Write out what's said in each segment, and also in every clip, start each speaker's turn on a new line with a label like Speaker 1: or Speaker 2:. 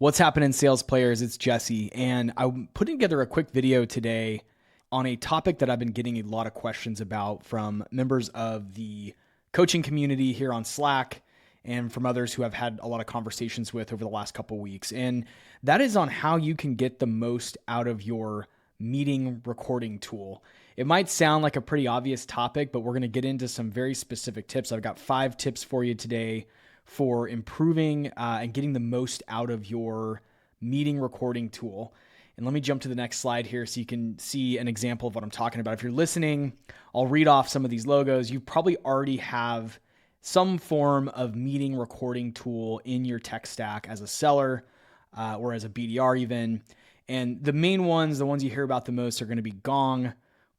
Speaker 1: What's happening, sales players? It's Jesse, and I'm putting together a quick video today on a topic that I've been getting a lot of questions about from members of the coaching community here on Slack and from others who I've had a lot of conversations with over the last couple of weeks. And that is on how you can get the most out of your meeting recording tool. It might sound like a pretty obvious topic, but we're going to get into some very specific tips. I've got 5 tips for you today for improving and getting the most out of your meeting recording tool. And let me jump to the next slide here so you can see an example of what I'm talking about. If you're listening, I'll read off some of these logos. You probably already have some form of meeting recording tool in your tech stack as a seller or as a BDR even. And the main ones, the ones you hear about the most, are going to be Gong,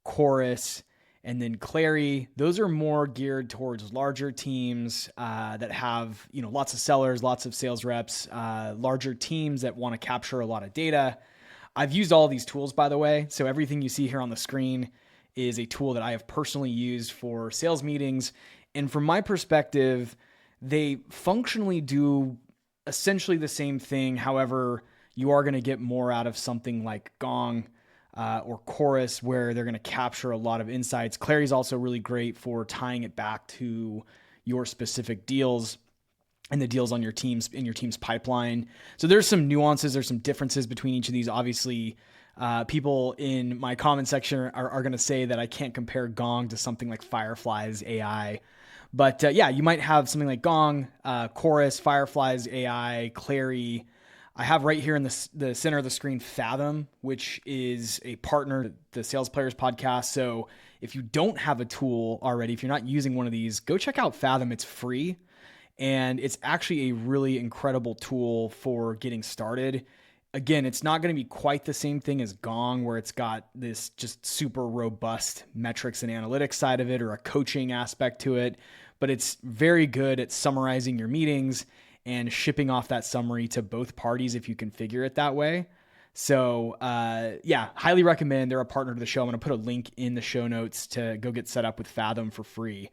Speaker 1: Chorus, and then Clary. Those are more geared towards larger teams that have, lots of sellers, lots of sales reps, larger teams that want to capture a lot of data. I've used all these tools, by the way. So everything you see here on the screen is a tool that I have personally used for sales meetings. And from my perspective, they functionally do essentially the same thing. However, you are going to get more out of something like Gong or Chorus, where they're going to capture a lot of insights. Clary is also really great for tying it back to your specific deals and the deals on your team's pipeline. So there's some nuances, there's some differences between each of these. Obviously, people in my comment section are going to say that I can't compare Gong to something like Firefly's AI. But you might have something like Gong, Chorus, Firefly's AI, Clary. I have right here in the center of the screen Fathom, which is a partner to the Sales Players podcast. So if you don't have a tool already, if you're not using one of these, go check out Fathom. It's free, and it's actually a really incredible tool for getting started. Again, it's not going to be quite the same thing as Gong, where it's got this just super robust metrics and analytics side of it or a coaching aspect to it, but it's very good at summarizing your meetings and shipping off that summary to both parties if you configure it that way. So highly recommend. They're a partner to the show. I'm going to put a link in the show notes to go get set up with Fathom for free.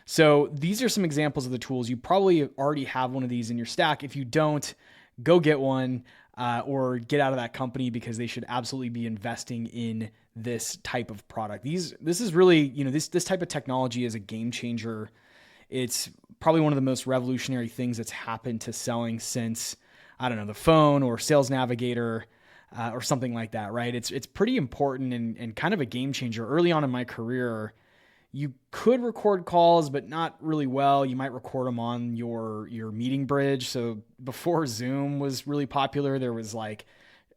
Speaker 1: So these are some examples of the tools. You probably already have one of these in your stack. If you don't, go get one or get out of that company, because they should absolutely be investing in this type of product. This is really, this type of technology is a game changer. It's probably one of the most revolutionary things that's happened to selling since, the phone or Sales Navigator or something like that, right? It's pretty important and kind of a game changer. Early on in my career, you could record calls, but not really well. You might record them on your meeting bridge. So before Zoom was really popular, there was like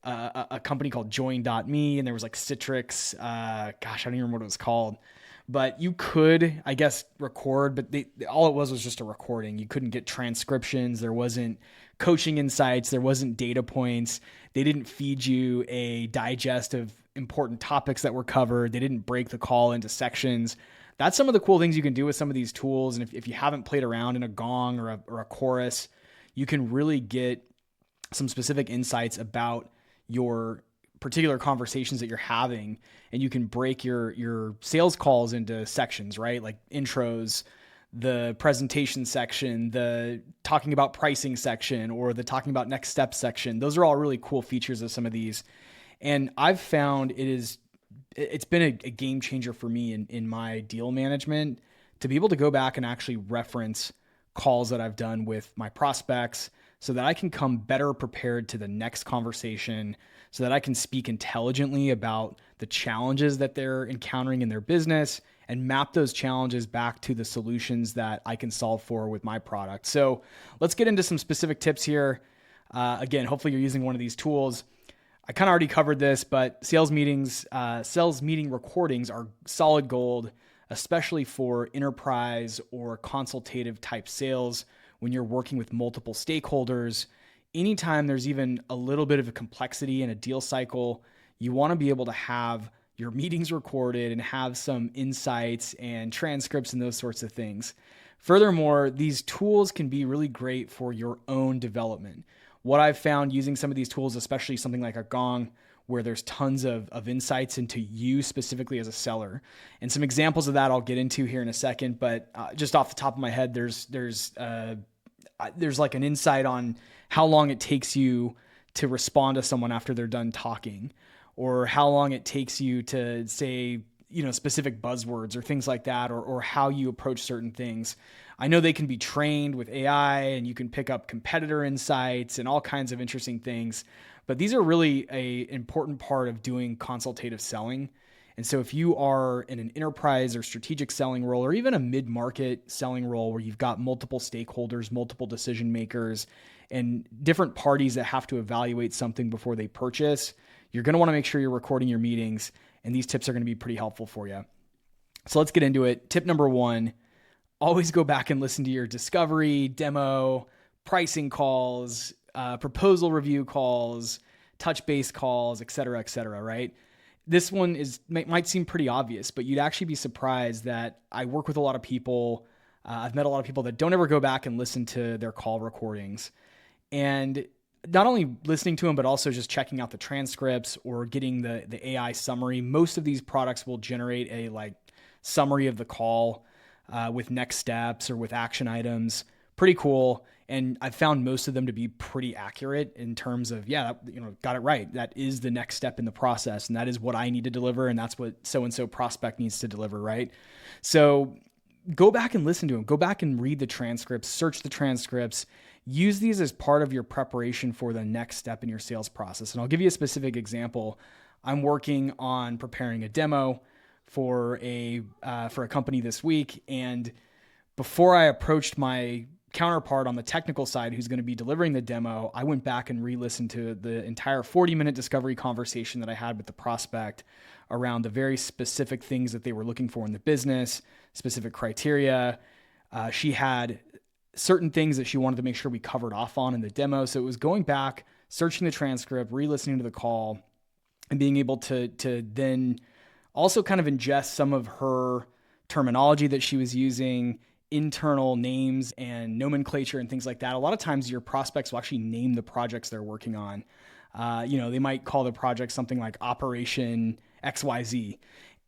Speaker 1: a company called Join.me, and there was like Citrix. I don't even remember what it was called. But you could, I guess, record, but all it was just a recording. You couldn't get transcriptions. There wasn't coaching insights. There wasn't data points. They didn't feed you a digest of important topics that were covered. They didn't break the call into sections. That's some of the cool things you can do with some of these tools. And if you haven't played around in a Gong or a Chorus, you can really get some specific insights about your particular conversations that you're having, and you can break your sales calls into sections, right? Like intros, the presentation section, the talking about pricing section, or the talking about next steps section. Those are all really cool features of some of these. And I've found it's been a game changer for me in my deal management to be able to go back and actually reference calls that I've done with my prospects so that I can come better prepared to the next conversation, so that I can speak intelligently about the challenges that they're encountering in their business and map those challenges back to the solutions that I can solve for with my product. So let's get into some specific tips here. Again, hopefully you're using one of these tools. I kind of already covered this, but sales meeting recordings are solid gold, especially for enterprise or consultative type sales when you're working with multiple stakeholders. Anytime there's even a little bit of a complexity in a deal cycle, you want to be able to have your meetings recorded and have some insights and transcripts and those sorts of things. Furthermore, these tools can be really great for your own development. What I've found using some of these tools, especially something like a Gong, where there's tons of insights into you specifically as a seller. And some examples of that I'll get into here in a second, but just off the top of my head, there's like an insight on how long it takes you to respond to someone after they're done talking, or how long it takes you to say, specific buzzwords or things like that, or how you approach certain things. I know they can be trained with AI, and you can pick up competitor insights and all kinds of interesting things, but these are really an important part of doing consultative selling. And so if you are in an enterprise or strategic selling role, or even a mid-market selling role where you've got multiple stakeholders, multiple decision makers, and different parties that have to evaluate something before they purchase, you're going to want to make sure you're recording your meetings, and these tips are going to be pretty helpful for you. So let's get into it. Tip number 1, always go back and listen to your discovery, demo, pricing calls, proposal review calls, touch base calls, et cetera, right? This one might seem pretty obvious, but you'd actually be surprised that I work with a lot of people. I've met a lot of people that don't ever go back and listen to their call recordings. And not only listening to them, but also just checking out the transcripts or getting the AI summary. Most of these products will generate a summary of the call with next steps or with action items. Pretty cool. And I've found most of them to be pretty accurate in terms of, got it right. That is the next step in the process. And that is what I need to deliver. And that's what so-and-so prospect needs to deliver, right? So go back and listen to them. Go back and read the transcripts, search the transcripts, use these as part of your preparation for the next step in your sales process. And I'll give you a specific example. I'm working on preparing a demo for a company this week. And before I approached my counterpart on the technical side who's going to be delivering the demo, I went back and re-listened to the entire 40-minute discovery conversation that I had with the prospect around the very specific things that they were looking for in the business, specific criteria. She had certain things that she wanted to make sure we covered off on in the demo. So it was going back, searching the transcript, re-listening to the call, and being able to then also kind of ingest some of her terminology that she was using, internal names and nomenclature and things like that. A lot of times your prospects will actually name the projects they're working on. They might call the project something like Operation XYZ.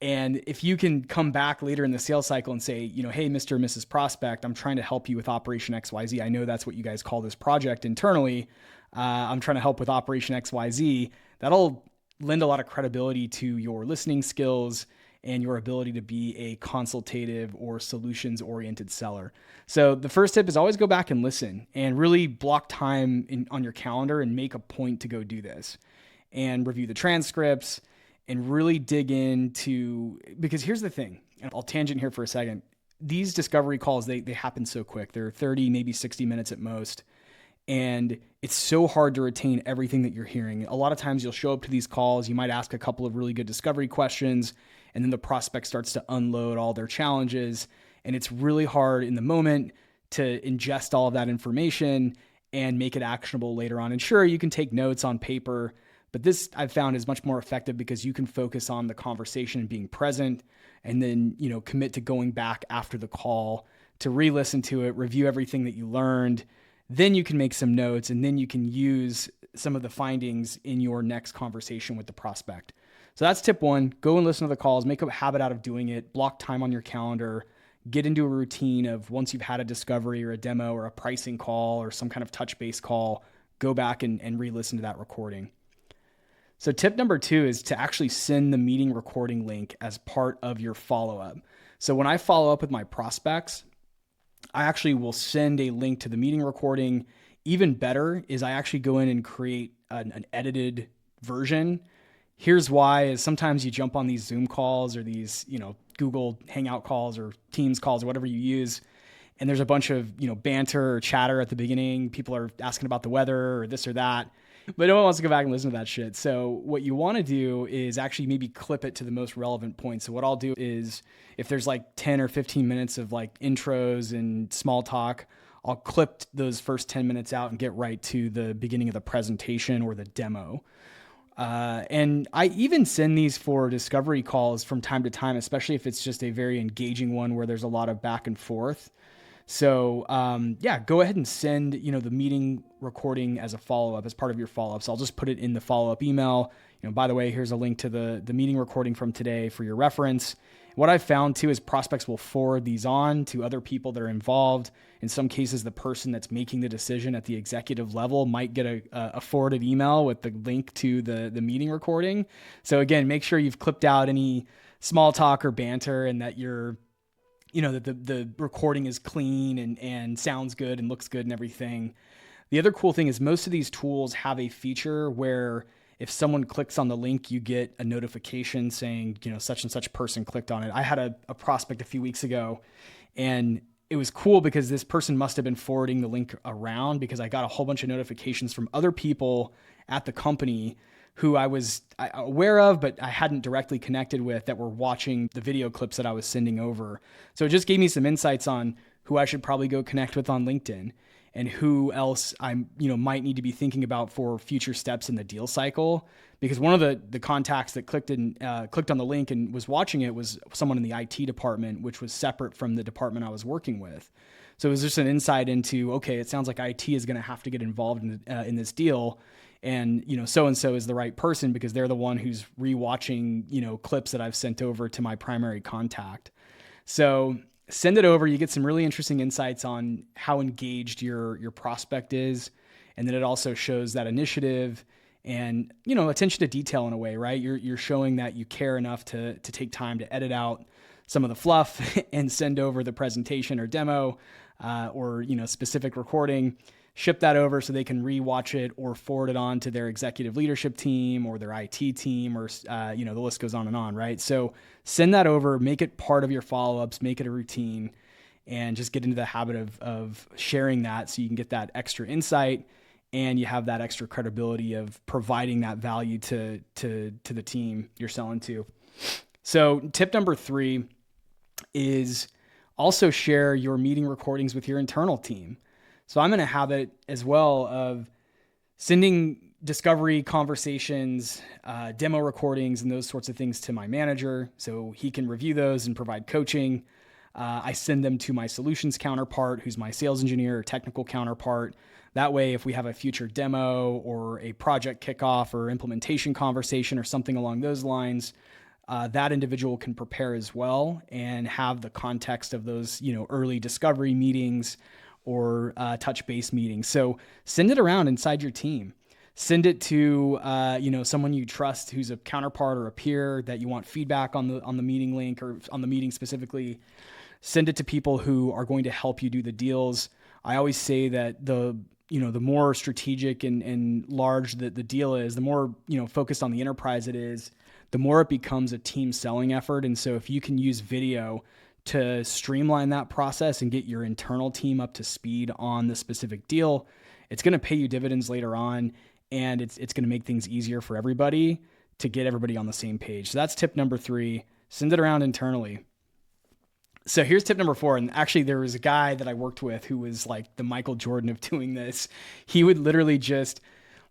Speaker 1: And if you can come back later in the sales cycle and say, hey, Mr. or Mrs. Prospect, I'm trying to help you with Operation XYZ. I know that's what you guys call this project internally. I'm trying to help with Operation XYZ. That'll lend a lot of credibility to your listening skills and your ability to be a consultative or solutions-oriented seller. So the first tip is always go back and listen and really block time on your calendar and make a point to go do this and review the transcripts and really dig into, because here's the thing, and I'll tangent here for a second. These discovery calls, they happen so quick. They're 30, maybe 60 minutes at most. And it's so hard to retain everything that you're hearing. A lot of times you'll show up to these calls, you might ask a couple of really good discovery questions, and then the prospect starts to unload all their challenges. And it's really hard in the moment to ingest all of that information and make it actionable later on. And sure, you can take notes on paper, but this I've found is much more effective because you can focus on the conversation and being present, and then, commit to going back after the call to re-listen to it, review everything that you learned. Then you can make some notes, and then you can use some of the findings in your next conversation with the prospect. So that's tip 1. Go and listen to the calls, make a habit out of doing it, block time on your calendar, get into a routine of once you've had a discovery or a demo or a pricing call or some kind of touch base call, go back and re-listen to that recording. So tip number 2 is to actually send the meeting recording link as part of your follow-up. So when I follow up with my prospects, I actually will send a link to the meeting recording. Even better is I actually go in and create an edited version. Here's why is sometimes you jump on these Zoom calls or these, Google Hangout calls or Teams calls or whatever you use, and there's a bunch of, banter or chatter at the beginning. People are asking about the weather or this or that, but no one wants to go back and listen to that shit. So what you want to do is actually maybe clip it to the most relevant points. So what I'll do is if there's 10 or 15 minutes of intros and small talk, I'll clip those first 10 minutes out and get right to the beginning of the presentation or the demo. And I even send these for discovery calls from time to time, especially if it's just a very engaging one where there's a lot of back and forth. So, go ahead and send, the meeting recording as a follow-up, as part of your follow-up. So I'll just put it in the follow-up email. By the way, here's a link to the meeting recording from today for your reference. What I've found too is prospects will forward these on to other people that are involved. In some cases, the person that's making the decision at the executive level might get a forwarded email with the link to the meeting recording. So again, make sure you've clipped out any small talk or banter, and that that the recording is clean and sounds good and looks good and everything. The other cool thing is most of these tools have a feature where if someone clicks on the link, you get a notification saying, such and such person clicked on it. I had a prospect a few weeks ago, and it was cool because this person must have been forwarding the link around, because I got a whole bunch of notifications from other people at the company who I was aware of, but I hadn't directly connected with, that were watching the video clips that I was sending over. So it just gave me some insights on who I should probably go connect with on LinkedIn, and who else I might need to be thinking about for future steps in the deal cycle. Because one of the contacts that clicked on the link and was watching it was someone in the IT department, which was separate from the department I was working with. So it was just an insight into, okay, it sounds like IT is going to have to get involved in this deal. And, so-and-so is the right person because they're the one who's rewatching, clips that I've sent over to my primary contact. So send it over. You get some really interesting insights on how engaged your prospect is. And then it also shows that initiative and, attention to detail in a way, right? You're showing that you care enough to take time to edit out some of the fluff and send over the presentation or demo, or specific recording. Ship that over so they can rewatch it or forward it on to their executive leadership team or their IT team, or, the list goes on and on, right? So send that over, make it part of your follow-ups, make it a routine, and just get into the habit of sharing that so you can get that extra insight and you have that extra credibility of providing that value to the team you're selling to. So tip number 3 is also share your meeting recordings with your internal team. So I'm in a habit as well of sending discovery conversations, demo recordings, and those sorts of things to my manager so he can review those and provide coaching. I send them to my solutions counterpart, who's my sales engineer or technical counterpart. That way, if we have a future demo or a project kickoff or implementation conversation or something along those lines, that individual can prepare as well and have the context of those, early discovery meetings or touch base meetings. So send it around inside your team. Send it to someone you trust who's a counterpart or a peer that you want feedback on the meeting link or on the meeting specifically. Send it to people who are going to help you do the deals. I always say that the more strategic and large the deal is, the more focused on the enterprise it is, the more it becomes a team selling effort. And so if you can use video to streamline that process and get your internal team up to speed on the specific deal, it's going to pay you dividends later on, and it's going to make things easier for everybody to get everybody on the same page. So that's tip number 3, send it around internally. So here's tip number 4. And actually there was a guy that I worked with who was like the Michael Jordan of doing this. He would literally just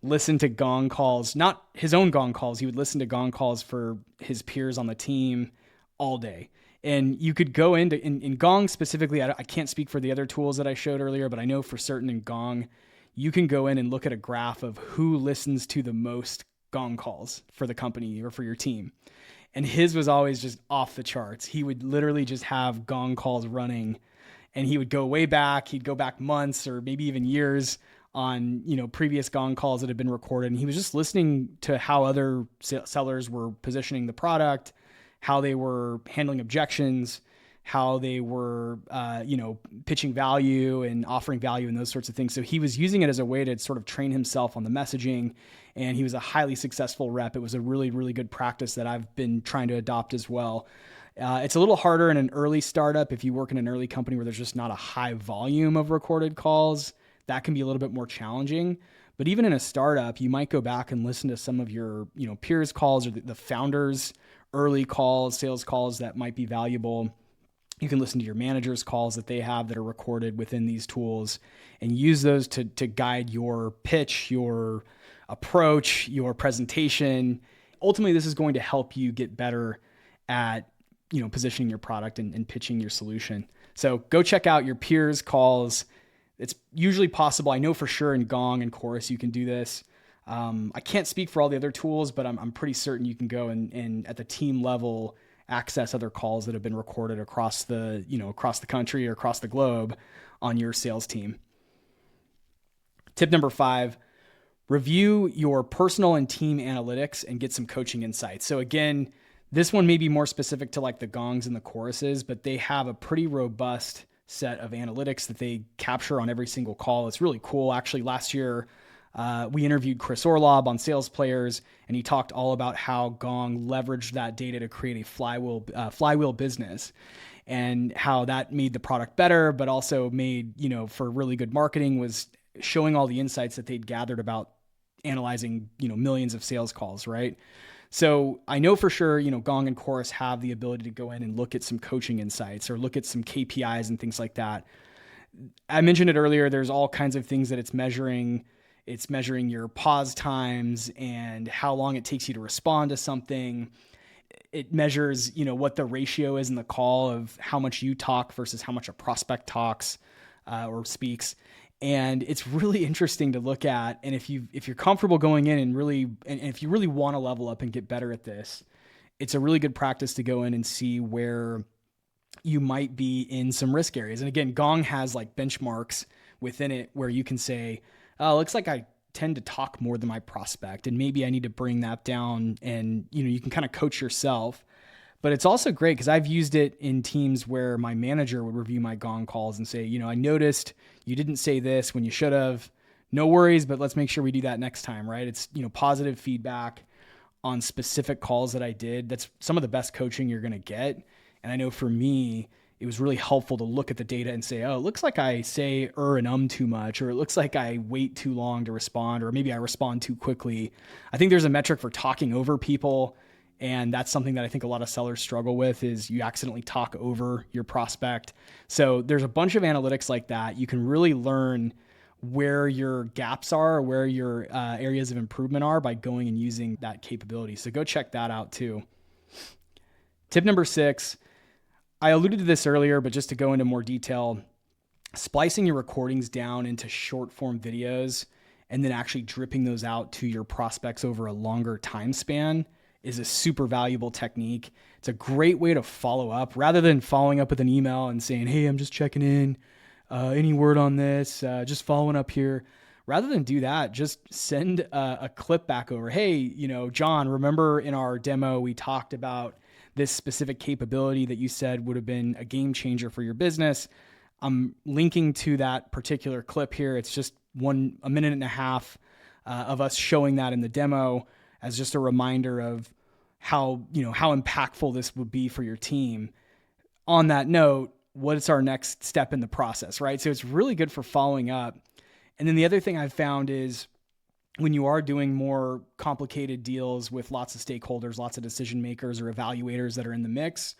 Speaker 1: listen to gong calls, not his own gong calls. He would listen to gong calls for his peers on the team all day. And you could go into, in Gong specifically, I can't speak for the other tools that I showed earlier, but I know for certain in Gong, you can go in and look at a graph of who listens to the most Gong calls for the company or for your team. And his was always just off the charts. He would literally just have Gong calls running, and he would go way back. He'd go back months or maybe even years on, previous Gong calls that had been recorded. And he was just listening to how other sellers were positioning the product, how they were handling objections, how they were, pitching value and offering value and those sorts of things. So he was using it as a way to sort of train himself on the messaging, and he was a highly successful rep. It was a really, really good practice that I've been trying to adopt as well. It's a little harder in an early startup. If you work in an early company where there's just not a high volume of recorded calls, that can be a little bit more challenging. But even in a startup, you might go back and listen to some of your, peers' calls or the founders' early calls, sales calls that might be valuable. You can listen to your manager's calls that they have that are recorded within these tools and use those to guide your pitch, your approach, your presentation. Ultimately, this is going to help you get better at, positioning your product and pitching your solution. So go check out your peers' calls. It's usually possible. I know for sure in Gong and Chorus, you can do this. I can't speak for all the other tools, but I'm pretty certain you can go and at the team level access other calls that have been recorded across the country or across the globe on your sales team. Tip number 5, review your personal and team analytics and get some coaching insights. So again, this one may be more specific to like the gongs and the choruses, but they have a pretty robust set of analytics that they capture on every single call. It's really cool. Actually, last year, we interviewed Chris Orlob on Sales Players, and he talked all about how Gong leveraged that data to create a flywheel business, and how that made the product better, but also made, for really good marketing, was showing all the insights that they'd gathered about analyzing, millions of sales calls, right? So I know for sure, Gong and Chorus have the ability to go in and look at some coaching insights or look at some KPIs and things like that. I mentioned it earlier. There's all kinds of things that it's measuring. It's measuring your pause times and how long it takes you to respond to something. It measures, what the ratio is in the call of how much you talk versus how much a prospect talks or speaks. And it's really interesting to look at. And if you're comfortable going in and if you really want to level up and get better at this, it's a really good practice to go in and see where you might be in some risk areas. And again, Gong has like benchmarks within it where you can say, oh, looks like I tend to talk more than my prospect, and maybe I need to bring that down. And, you can kind of coach yourself. But it's also great because I've used it in teams where my manager would review my Gong calls and say, I noticed you didn't say this when you should have. No worries, but let's make sure we do that next time, right? It's, positive feedback on specific calls that I did. That's some of the best coaching you're going to get. And I know for me, it was really helpful to look at the data and say, oh, it looks like I say and too much, or it looks like I wait too long to respond, or maybe I respond too quickly. I think there's a metric for talking over people. And that's something that I think a lot of sellers struggle with, is you accidentally talk over your prospect. So there's a bunch of analytics like that. You can really learn where your gaps are, where your areas of improvement are by going and using that capability. So go check that out too. Tip number 6, I alluded to this earlier, but just to go into more detail, splicing your recordings down into short form videos and then actually dripping those out to your prospects over a longer time span is a super valuable technique. It's a great way to follow up rather than following up with an email and saying, hey, I'm just checking in. Any word on this? Just following up here. Rather than do that, just send a clip back over. Hey, John, remember in our demo, we talked about this specific capability that you said would have been a game changer for your business. I'm linking to that particular clip here. It's just a minute and a half of us showing that in the demo as just a reminder of how impactful this would be for your team. On that note, what's our next step in the process, right? So it's really good for following up. And then the other thing I've found is when you are doing more complicated deals with lots of stakeholders, lots of decision makers or evaluators that are in the mix,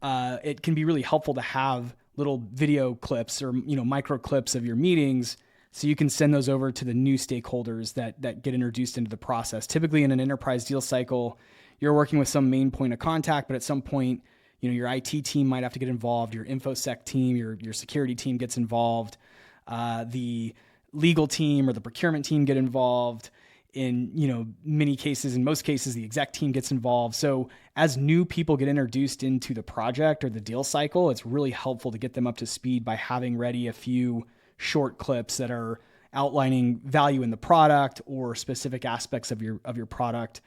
Speaker 1: it can be really helpful to have little video clips or micro clips of your meetings, so you can send those over to the new stakeholders that get introduced into the process. Typically in an enterprise deal cycle, you're working with some main point of contact, but at some point, your IT team might have to get involved, your InfoSec team, your security team gets involved, the legal team or the procurement team get involved. In most cases, the exec team gets involved. So as new people get introduced into the project or the deal cycle, it's really helpful to get them up to speed by having ready a few short clips that are outlining value in the product or specific aspects of your product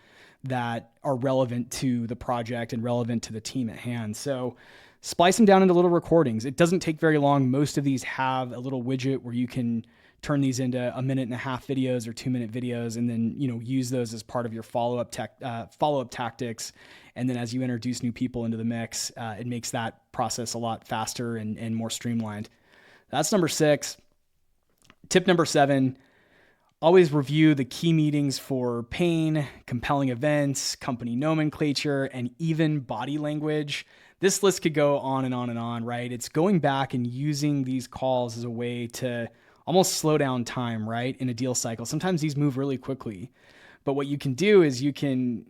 Speaker 1: that are relevant to the project and relevant to the team at hand. So splice them down into little recordings. It doesn't take very long. Most of these have a little widget where you can turn these into 1.5 minute videos or 2 minute videos, and then, use those as part of your follow-up tactics. And then as you introduce new people into the mix, it makes that process a lot faster and more streamlined. That's number 6. Tip number 7, always review the key meetings for pain, compelling events, company nomenclature, and even body language. This list could go on and on and on, right? It's going back and using these calls as a way to almost slow down time, right? In a deal cycle. Sometimes these move really quickly, but what you can do is you can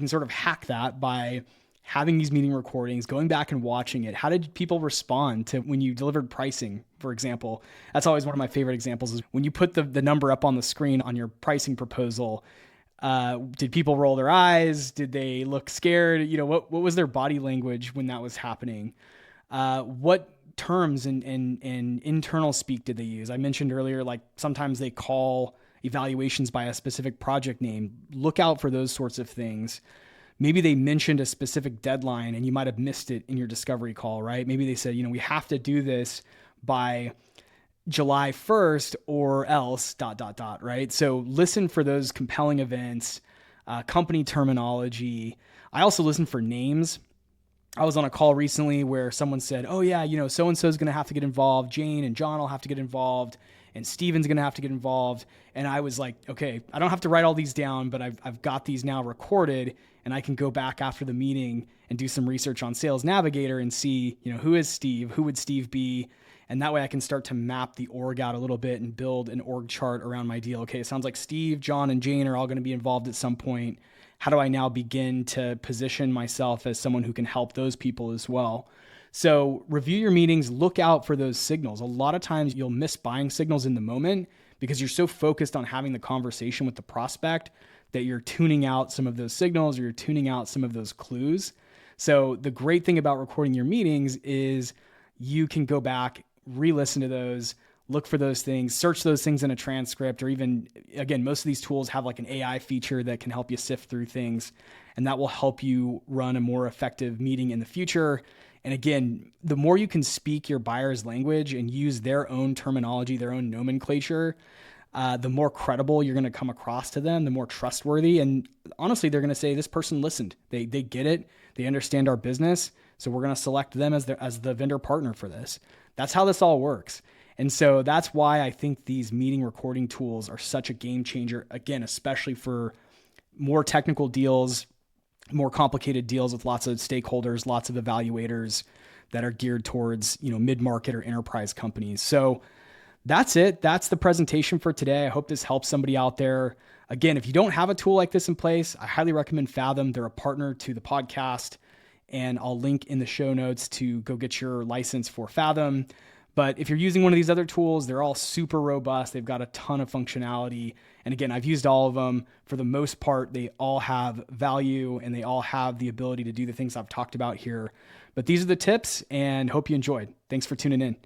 Speaker 1: sort of hack that by having these meeting recordings, going back and watching it. How did people respond to when you delivered pricing, for example? That's always one of my favorite examples, is when you put the number up on the screen on your pricing proposal, Did people roll their eyes? Did they look scared? What was their body language when that was happening? What terms and internal speak did they use? I mentioned earlier, like sometimes they call evaluations by a specific project name. Look out for those sorts of things. Maybe they mentioned a specific deadline and you might have missed it in your discovery call, right? Maybe they said, we have to do this by July 1st or else ... right? So listen for those compelling events, company terminology. I also listen for names. I was on a call recently where someone said, oh yeah, so-and-so is going to have to get involved. Jane and John will have to get involved and Steven's going to have to get involved. And I was like, okay, I don't have to write all these down, but I've got these now recorded and I can go back after the meeting and do some research on Sales Navigator and see, who is Steve? Who would Steve be? And that way I can start to map the org out a little bit and build an org chart around my deal. Okay, it sounds like Steve, John, and Jane are all going to be involved at some point. How do I now begin to position myself as someone who can help those people as well? So review your meetings, look out for those signals. A lot of times you'll miss buying signals in the moment because you're so focused on having the conversation with the prospect that you're tuning out some of those signals or you're tuning out some of those clues. So the great thing about recording your meetings is you can go back, re-listen to those, look for those things, search those things in a transcript, or even, again, most of these tools have like an AI feature that can help you sift through things, and that will help you run a more effective meeting in the future. And again, the more you can speak your buyer's language and use their own terminology, their own nomenclature, the more credible you're going to come across to them, the more trustworthy. And honestly, they're going to say, this person listened. They get it. They understand our business. So we're going to select them as the vendor partner for this. That's how this all works. And so that's why I think these meeting recording tools are such a game changer, again, especially for more technical deals, more complicated deals with lots of stakeholders, lots of evaluators that are geared towards, mid-market or enterprise companies. So that's it. That's the presentation for today. I hope this helps somebody out there. Again, if you don't have a tool like this in place, I highly recommend Fathom. They're a partner to the podcast, and I'll link in the show notes to go get your license for Fathom. But if you're using one of these other tools, they're all super robust. They've got a ton of functionality. And again, I've used all of them. For the most part, they all have value and they all have the ability to do the things I've talked about here. But these are the tips, and hope you enjoyed. Thanks for tuning in.